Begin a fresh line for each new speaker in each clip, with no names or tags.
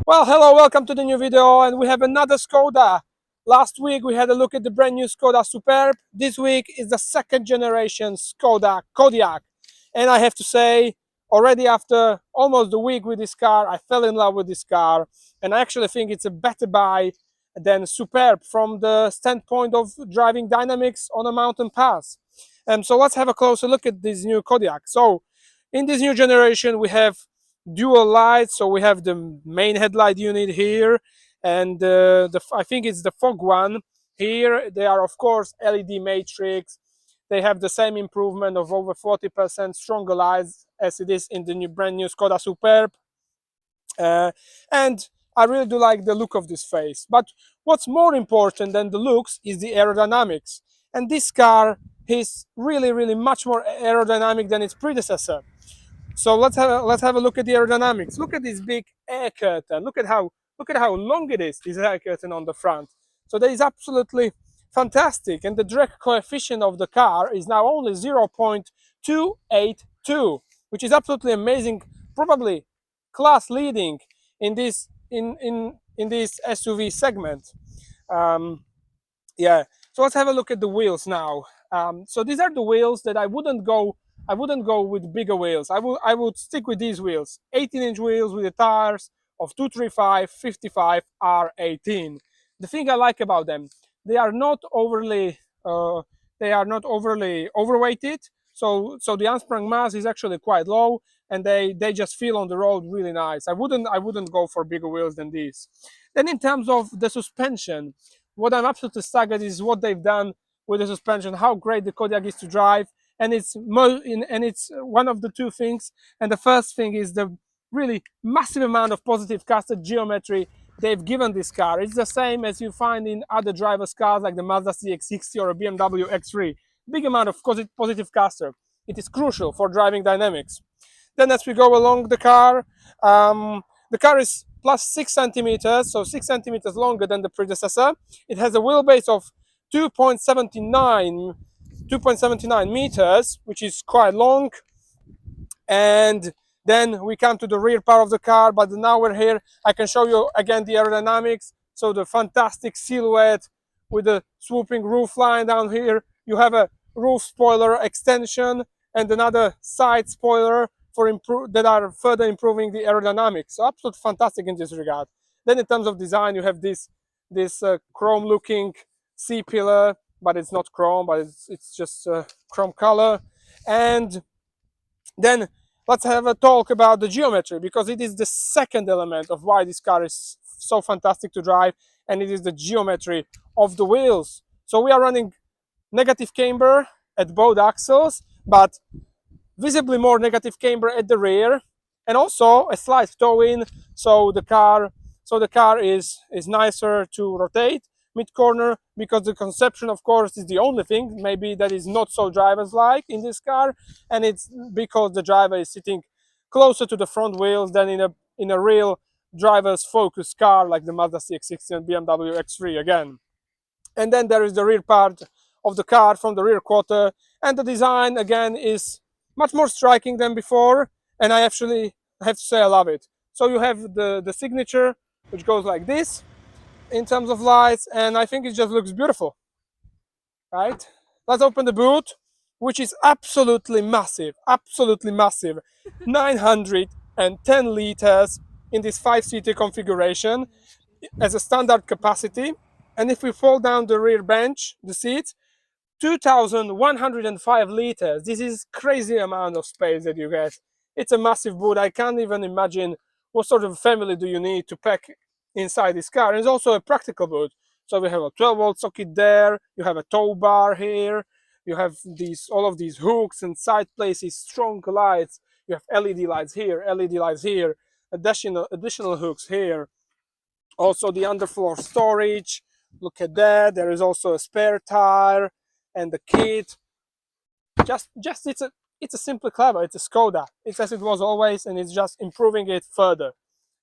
Well, hello, welcome to the new video, and we have another Skoda. Last week we had a look at the brand new Skoda Superb. This week is the second generation Skoda Kodiaq. And I have to say, already after almost a week with this car, I fell in love with this car. And I actually think it's a better buy than Superb from the standpoint of driving dynamics on a mountain pass. So let's have a closer look at this new Kodiaq. So in this new generation, we have dual lights. So we have the main headlight unit here, and I think it's the fog one here. They are of course LED matrix. They have the same improvement of over 40% stronger lights as it is in the brand new Skoda Superb. And I really do like the look of this face. But what's more important than the looks is the aerodynamics. And this car is really much more aerodynamic than its predecessor. So let's have a look at the aerodynamics. Look at this big air curtain. Look at how long it is, this air curtain on the front. So that is absolutely fantastic. And the drag coefficient of the car is now only 0.282, which is absolutely amazing, probably class leading in this SUV segment. Yeah. So let's have a look at the wheels now. So these are the wheels that I wouldn't go with bigger wheels. I would stick with these wheels, 18-inch wheels with the tires of 235 55 R18. The thing I like about them, they are not overly overweighted. So the unsprung mass is actually quite low, and they just feel on the road really nice. I wouldn't go for bigger wheels than these. Then in terms of the suspension, what I'm absolutely staggered is what they've done with the suspension, how great the Kodiaq is to drive. And it's one of the two things. And the first thing is the really massive amount of positive caster geometry they've given this car. It's the same as you find in other drivers' cars like the Mazda CX-60 or a BMW X3. Big amount of positive caster. It is crucial for driving dynamics. Then as we go along the car is plus 6 centimeters, so 6 centimeters longer than the predecessor. It has a wheelbase of 2.79 meters, which is quite long. And then we come to the rear part of the car, but now we're here. I can show you again the aerodynamics. So the fantastic silhouette with the swooping roof line down here. You have a roof spoiler extension and another side spoiler that are further improving the aerodynamics. So absolutely fantastic in this regard. Then in terms of design, you have this chrome looking C-pillar, but it's not chrome, but it's just chrome color. And then let's have a talk about the geometry, because it is the second element of why this car is so fantastic to drive, and it is the geometry of the wheels. So we are running negative camber at both axles, but visibly more negative camber at the rear, and also a slight toe-in, so the car is nicer to rotate mid-corner, because the conception, of course, is the only thing maybe that is not so driver's-like in this car, and it's because the driver is sitting closer to the front wheels than in a real driver's focused car like the Mazda CX-60 and BMW X3 again. And then there is the rear part of the car from the rear quarter, and the design again is much more striking than before, and I actually have to say I love it. So you have the signature, which goes like this in terms of lights, and I think it just looks beautiful, right? Let's open the boot, which is absolutely massive, 910 liters in this 5-seater configuration as a standard capacity. And if we fold down the rear bench, the seats, 2,105 liters. This is crazy amount of space that you get. It's a massive boot. I can't even imagine what sort of family do you need to pack inside this car. And it's also a practical boot. So we have a 12-volt socket there. You have a tow bar here. You have all of these hooks and side places, strong lights. You have LED lights here, LED lights here, additional hooks here. Also the underfloor storage. Look at that. There is also a spare tire and the kit. Just it's a simply clever. It's a Skoda. It's as it was always, and it's just improving it further,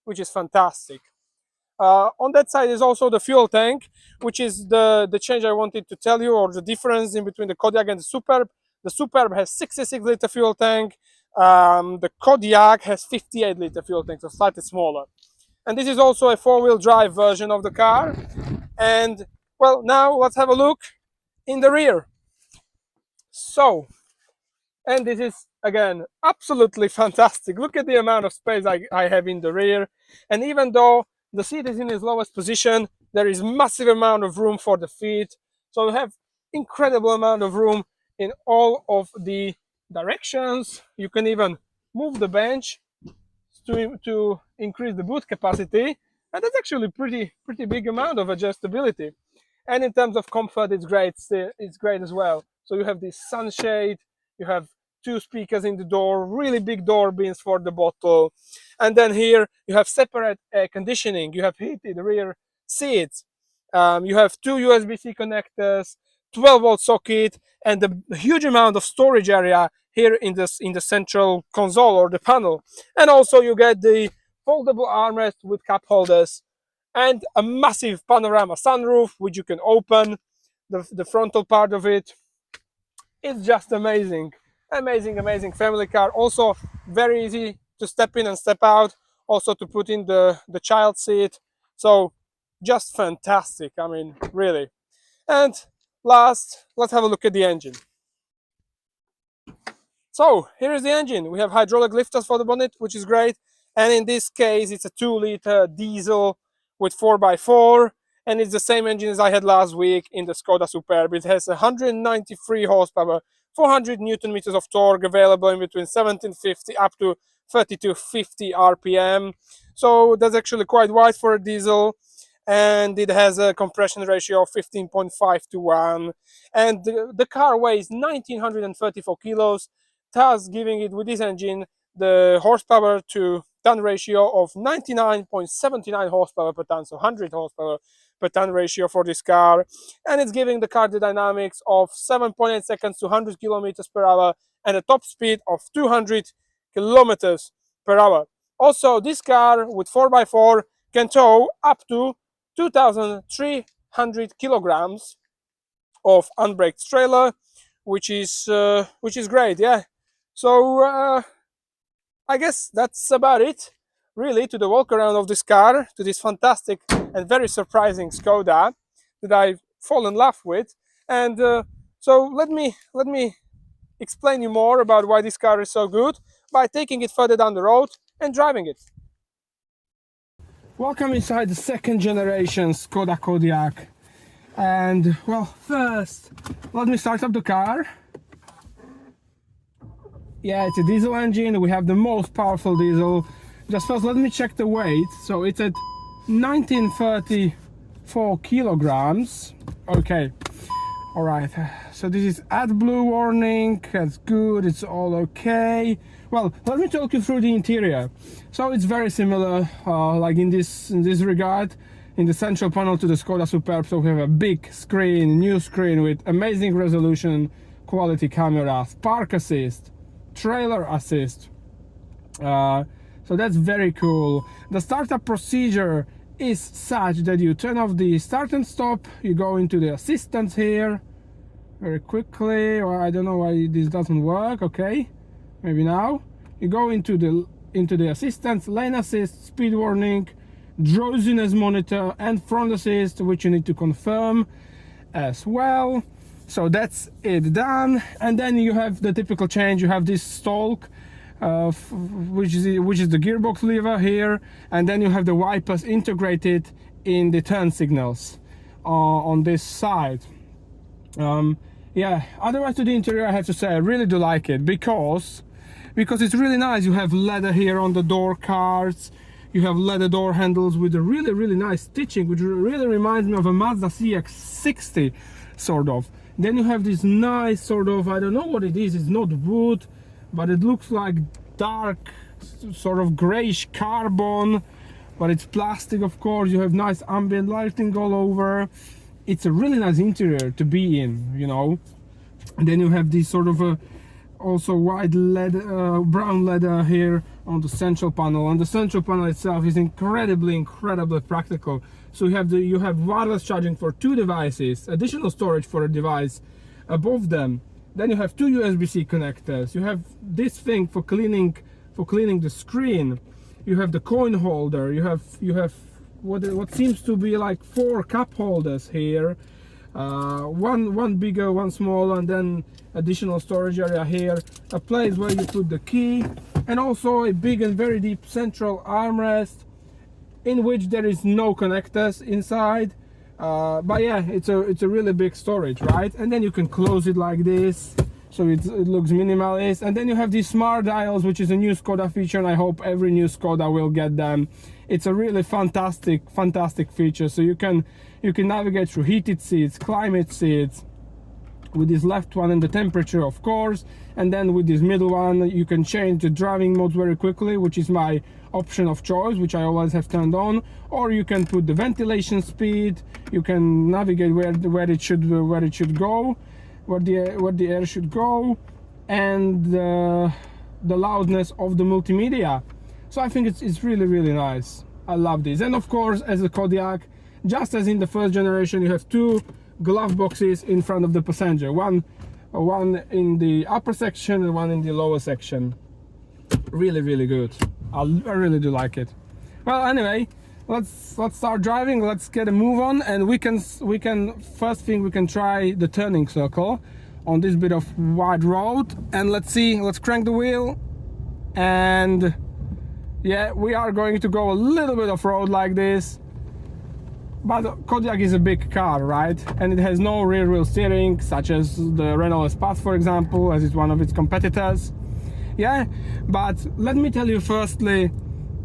which is fantastic. On that side is also the fuel tank, which is the change I wanted to tell you, or the difference in between the Kodiaq and the Superb. The Superb has 66-liter fuel tank. The Kodiaq has 58-liter fuel tank, so slightly smaller. And this is also a four-wheel drive version of the car. And well, now let's have a look in the rear. So, and this is again absolutely fantastic. Look at the amount of space I have in the rear. And even though the seat is in its lowest position, there is massive amount of room for the feet. So you have incredible amount of room in all of the directions. You can even move the bench to increase the boot capacity, and that's actually pretty big amount of adjustability. And in terms of comfort, it's great. It's great as well. So you have this sunshade, you have two speakers in the door, really big door bins for the bottle, and then here you have separate air conditioning. You have heated rear seats. You have two USB-C connectors, 12-volt socket, and a huge amount of storage area here in the central console or the panel. And also you get the foldable armrest with cup holders and a massive panorama sunroof which you can open the frontal part of it. It's just amazing, amazing family car. Also very easy to step in and step out, also to put in the child seat. So just fantastic, I mean, really. And last, let's have a look at the engine. So here is the engine. We have hydraulic lifters for the bonnet, which is great. And in this case, it's a 2-liter diesel with 4x4. And it's the same engine as I had last week in the Skoda Superb. It has 193 horsepower, 400 Newton meters of torque, available in between 1750 up to 3250 RPM. So that's actually quite wide for a diesel. And it has a compression ratio of 15.5 to 1. And the car weighs 1934 kilos, thus giving it, with this engine, the horsepower to ton ratio of 99.79 horsepower per ton, so 100 horsepower per ton ratio for this car. And it's giving the car the dynamics of 7.8 seconds to 100 kilometers per hour and a top speed of 200 kilometers per hour. Also, this car with 4x4 can tow up to 2,300 kilograms of unbraked trailer, which is great. Yeah. So I guess that's about it, really, to the walk around of this car, to this fantastic and very surprising Skoda that I fall in love with. And so let me explain you more about why this car is so good by taking it further down the road and driving it. Welcome inside the second generation Skoda Kodiaq. And well, first let me start up the car. Yeah, it's a diesel engine. We have the most powerful diesel. Just first let me check the weight. So it's at 1934 kilograms. Okay, all right, so this is AdBlue warning. That's good, it's all okay. Well, let me talk you through the interior. So it's very similar, like in this regard, in the central panel to the Skoda Superb. So we have a big screen, new screen with amazing resolution, quality cameras, park assist, trailer assist. So that's very cool. The startup procedure is such that you turn off the start and stop, you go into the assistance here very quickly, or I don't know why this doesn't work. Okay, maybe now. You go into the assistance, lane assist, speed warning, drowsiness monitor, and front assist, which you need to confirm as well. So that's it done. And then you have the typical change. You have this stalk, which is the gearbox lever here, and then you have the wipers integrated in the turn signals on this side. Yeah, otherwise to the interior, I have to say I really do like it because it's really nice. You have leather here on the door cards, you have leather door handles with a really nice stitching, which really reminds me of a Mazda CX-60 sort of. Then you have this nice sort of, I don't know what it is, it's not wood, but it looks like dark sort of grayish carbon, but it's plastic, of course. You have nice ambient lighting all over. It's a really nice interior to be in, you know. And then you have this sort of also white leather, brown leather here on the central panel, and the central panel itself is incredibly practical. So you have wireless charging for 2 devices, additional storage for a device above them. Then you have 2 USB-C connectors. You have this thing for cleaning the screen. you have the coin holder, you have what seems to be like 4 cup holders here, one bigger, one smaller, and then additional storage area here, a place where you put the key, and also a big and very deep central armrest in which there is no connectors inside, but yeah, it's a really big storage, right? And then you can close it like this, so it looks minimalist. And then you have these smart dials, which is a new Skoda feature, and I hope every new Skoda will get them. It's a really fantastic feature. So you can navigate through heated seats, climate seats, with this left one and the temperature, of course, and then with this middle one you can change the driving modes very quickly, which is my option of choice, which I always have turned on. Or you can put the ventilation speed, you can navigate where it should go, where the air should go, and the loudness of the multimedia. So I think it's really nice. I love this. And of course, as a Kodiaq, just as in the first generation, you have 2 glove boxes in front of the passenger, one in the upper section and one in the lower section. Really good. I really do like it. Well, anyway, let's start driving. Let's get a move on, and we can first thing, we can try the turning circle on this bit of wide road. And let's see, let's crank the wheel, and yeah, we are going to go a little bit off road like this. But Kodiaq is a big car, right? And it has no rear wheel steering, such as the Renault Espace, for example, as it's one of its competitors. Yeah, but let me tell you firstly,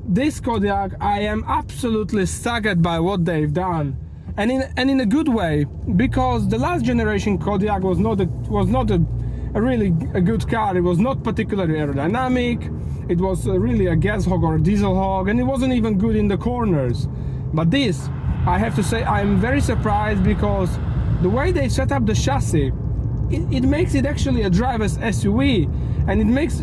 this Kodiaq, I am absolutely staggered by what they've done, and in a good way, because the last generation Kodiaq was not a really good car. It was not particularly aerodynamic. It was really a gas hog or a diesel hog, and it wasn't even good in the corners. But this, I have to say, I'm very surprised, because the way they set up the chassis, it makes it actually a driver's SUV, and it makes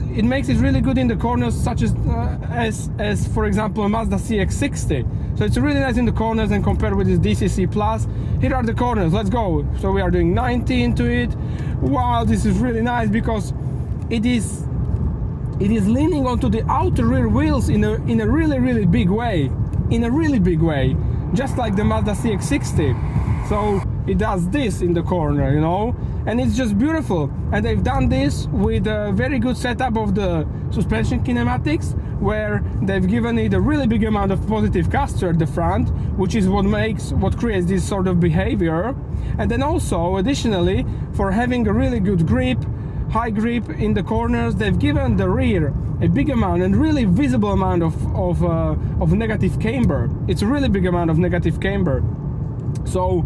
it really good in the corners, such as for example a Mazda CX-60. So it's really nice in the corners, and compared with this DCC Plus, here are the corners. Let's go. So we are doing 90 into it. Wow, this is really nice, because it is leaning onto the outer rear wheels in a really big way. In a really big way, just like the Mazda CX-60. So it does this in the corner, you know, and it's just beautiful. And they've done this with a very good setup of the suspension kinematics, where they've given it a really big amount of positive caster at the front, which is what creates this sort of behavior. And then also, additionally, for having a really good grip, high grip in the corners, they've given the rear a big amount and really visible amount of negative camber. It's a really big amount of negative camber. So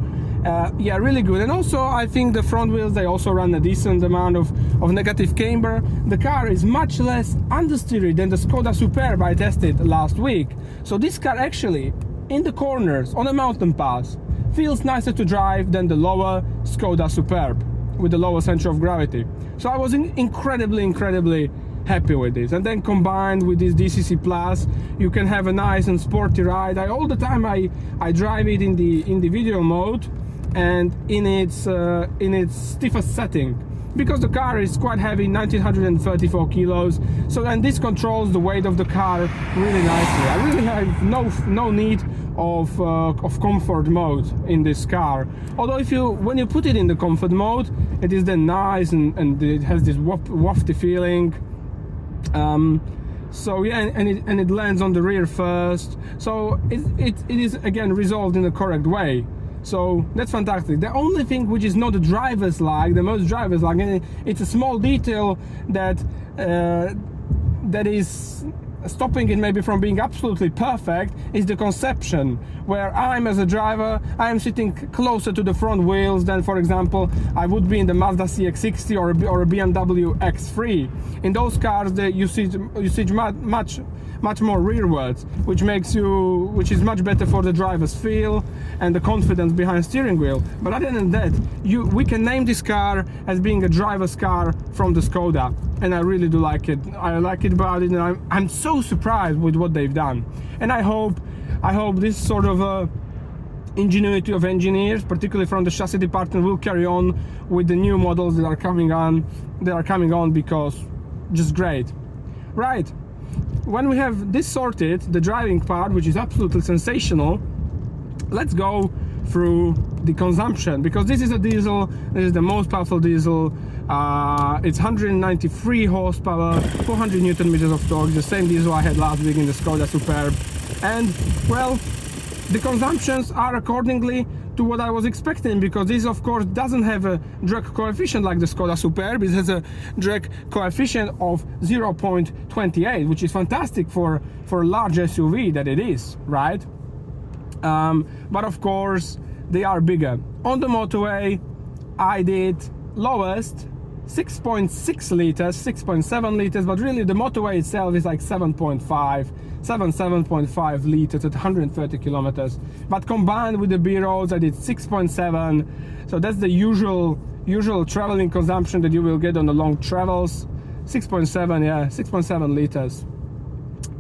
yeah, really good. And also I think the front wheels, they also run a decent amount of negative camber. The car is much less understeery than the Skoda Superb I tested last week. So this car actually, in the corners, on a mountain pass, feels nicer to drive than the lower Skoda Superb with the lower center of gravity. So I was incredibly happy with this. And then combined with this DCC Plus, you can have a nice and sporty ride. All the time I drive it in the video mode and in its stiffest setting, because the car is quite heavy, 1934 kilos. So then this controls the weight of the car really nicely. I really have no need of comfort mode in this car. Although when you put it in the comfort mode, it is then nice and it has this wafty feeling. So yeah, and it lands on the rear first. So it is again resolved in the correct way. So that's fantastic. The only thing which is not the driver's like, the most driver's like, and it's a small detail that that is stopping it maybe from being absolutely perfect, is the conception, where I'm, as a driver, I am sitting closer to the front wheels than, for example, I would be in the Mazda CX-60 or a BMW X3. In those cars, you sit much more rearwards, which is much better for the driver's feel and the confidence behind steering wheel. But other than that, we can name this car as being a driver's car from the Skoda, and I really do like it. I like it about it, and I'm so surprised with what they've done. And I hope this sort of ingenuity of engineers, particularly from the chassis department, will carry on with the new models that are coming on. Because just great, right? when we have this sorted, the driving part, which is absolutely sensational, let's go through the consumption, because this is a diesel. This is the most powerful diesel. It's 193 horsepower, 400 newton meters of torque, the same diesel I had last week in the Skoda Superb. And well, the consumptions are accordingly to what I was expecting, because this of course doesn't have a drag coefficient like the Skoda Superb. It has a drag coefficient of 0.28, which is fantastic for a large SUV that it is, right? But of course they are bigger. On the motorway I did lowest 6.6 liters, 6.7 liters, but really the motorway itself is like 7.5 liters at 130 kilometers. But combined with the B roads, I did 6.7. So that's the usual traveling consumption that you will get on the long travels. 6.7, yeah, 6.7 liters,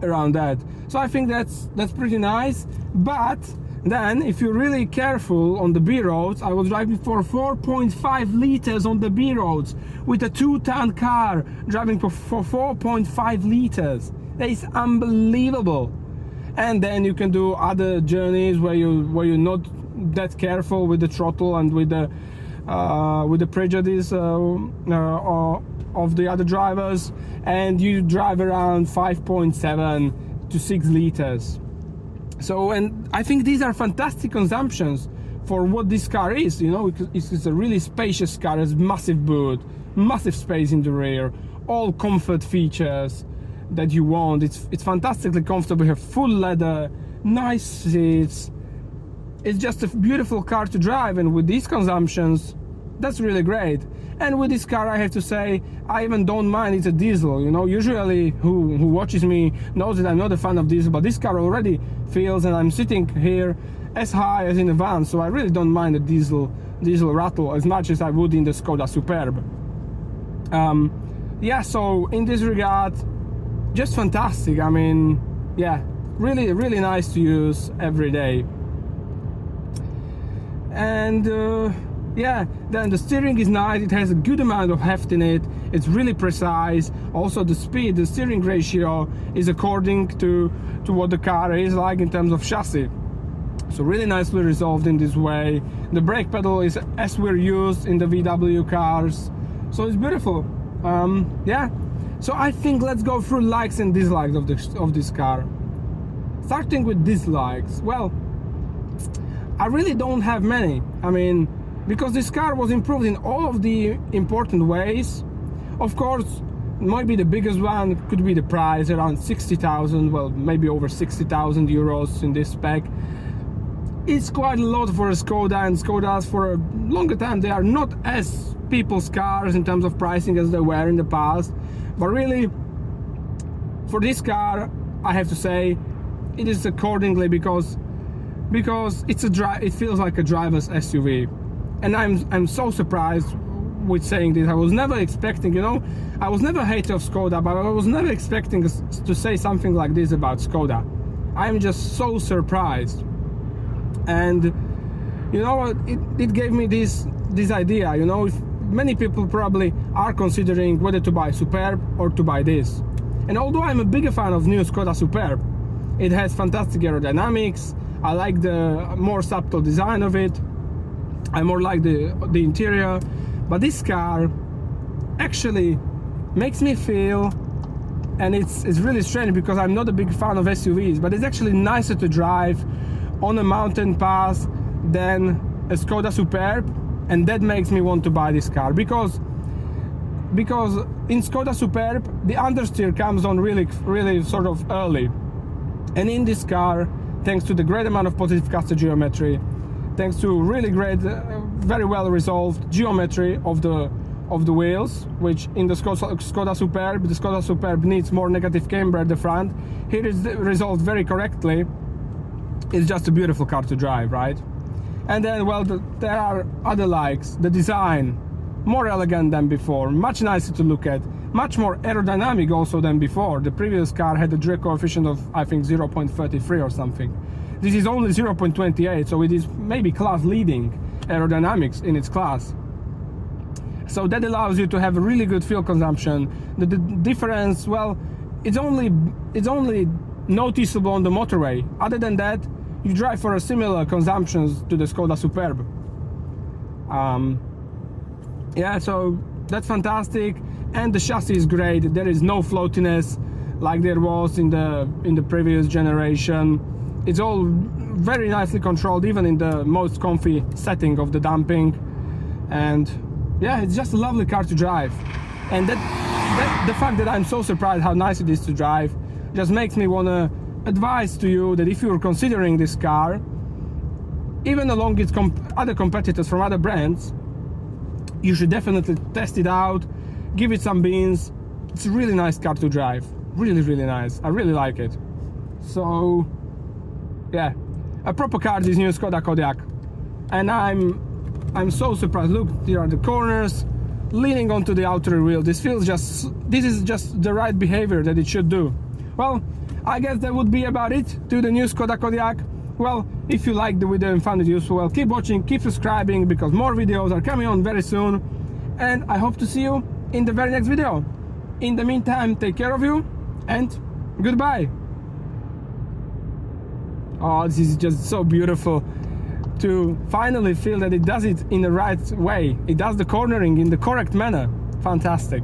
around that. So I think that's pretty nice. But then, if you're really careful on the B roads, I was driving for 4.5 liters on the B roads with a 2-ton car driving for 4.5 liters. That is unbelievable. And then you can do other journeys where you're not that careful with the throttle and with the prejudice of the other drivers, and you drive around 5.7 to 6 liters. So, and I think these are fantastic consumptions for what this car is. You know, it's a really spacious car. It's massive boot, massive space in the rear, all comfort features that you want. It's fantastically comfortable. You have full leather, nice seats. It's just a beautiful car to drive, and with these consumptions, that's really great. And with this car, I have to say, I even don't mind it's a diesel. You know, usually who watches me knows that I'm not a fan of diesel, but this car already feels, and I'm sitting here as high as in a van, so I really don't mind the diesel rattle as much as I would in the Skoda Superb. Yeah, so in this regard, just fantastic. I mean, yeah, really nice to use every day. And yeah, then the steering is nice. It has a good amount of heft in it. It's really precise. Also the speed, the steering ratio is according to what the car is like in terms of chassis. So really nicely resolved in this way. The brake pedal is as we're used in the VW cars. So it's beautiful. Yeah. So I think let's go through likes and dislikes of this car. Starting with dislikes. Well, I really don't have many. I mean, because this car was improved in all of the important ways. Of course, maybe the biggest one could be the price, around 60,000, well, maybe over 60,000 euros in this spec. It's quite a lot for a Skoda, and Skodas for a longer time, they are not as people's cars in terms of pricing as they were in the past. But really, for this car, I have to say, it is accordingly, because it feels like a driver's SUV. And I'm so surprised with saying this. I was never expecting, you know, I was never a hater of Skoda, but I was never expecting to say something like this about Skoda. I'm just so surprised. And you know what, it gave me this idea, you know, if many people probably are considering whether to buy Superb or to buy this. And although I'm a bigger fan of new Skoda Superb, it has fantastic aerodynamics. I like the more subtle design of it. I more like the interior, but this car actually makes me feel, and it's really strange because I'm not a big fan of SUVs, but it's actually nicer to drive on a mountain pass than a Skoda Superb, and that makes me want to buy this car, because in Skoda Superb the understeer comes on really sort of early, and in this car, thanks to the great amount of positive caster geometry, thanks to really great, very well resolved geometry of the wheels, which in the Skoda Superb needs more negative camber at the front. Here is resolved very correctly. It's just a beautiful car to drive, right? And then, well, there are other likes. The design, more elegant than before, much nicer to look at, much more aerodynamic also than before. The previous car had a drag coefficient of, I think, 0.33 or something. This is only 0.28, so it is maybe class leading aerodynamics in its class. So that allows you to have a really good fuel consumption. The difference, well, it's only noticeable on the motorway. Other than that, you drive for a similar consumptions to the Skoda Superb. Yeah, so that's fantastic, and the chassis is great. There is no floatiness like there was in the previous generation. It's all very nicely controlled, even in the most comfy setting of the damping. And yeah, it's just a lovely car to drive. And the fact that I'm so surprised how nice it is to drive just makes me want to advise to you that if you're considering this car, even along its other competitors from other brands, you should definitely test it out, give it some beans. It's a really nice car to drive, really nice. I really like it. So yeah, a proper car, this new Skoda Kodiaq. And I'm so surprised. Look, here are the corners, leaning onto the outer wheel. This is just the right behavior that it should do. Well, I guess that would be about it to the new Skoda Kodiaq. Well, if you liked the video and found it useful, well, keep watching, keep subscribing, because more videos are coming on very soon, and I hope to see you in the very next video. In the meantime, take care of you, and goodbye. Oh, this is just so beautiful to finally feel that it does it in the right way. It does the cornering in the correct manner. Fantastic.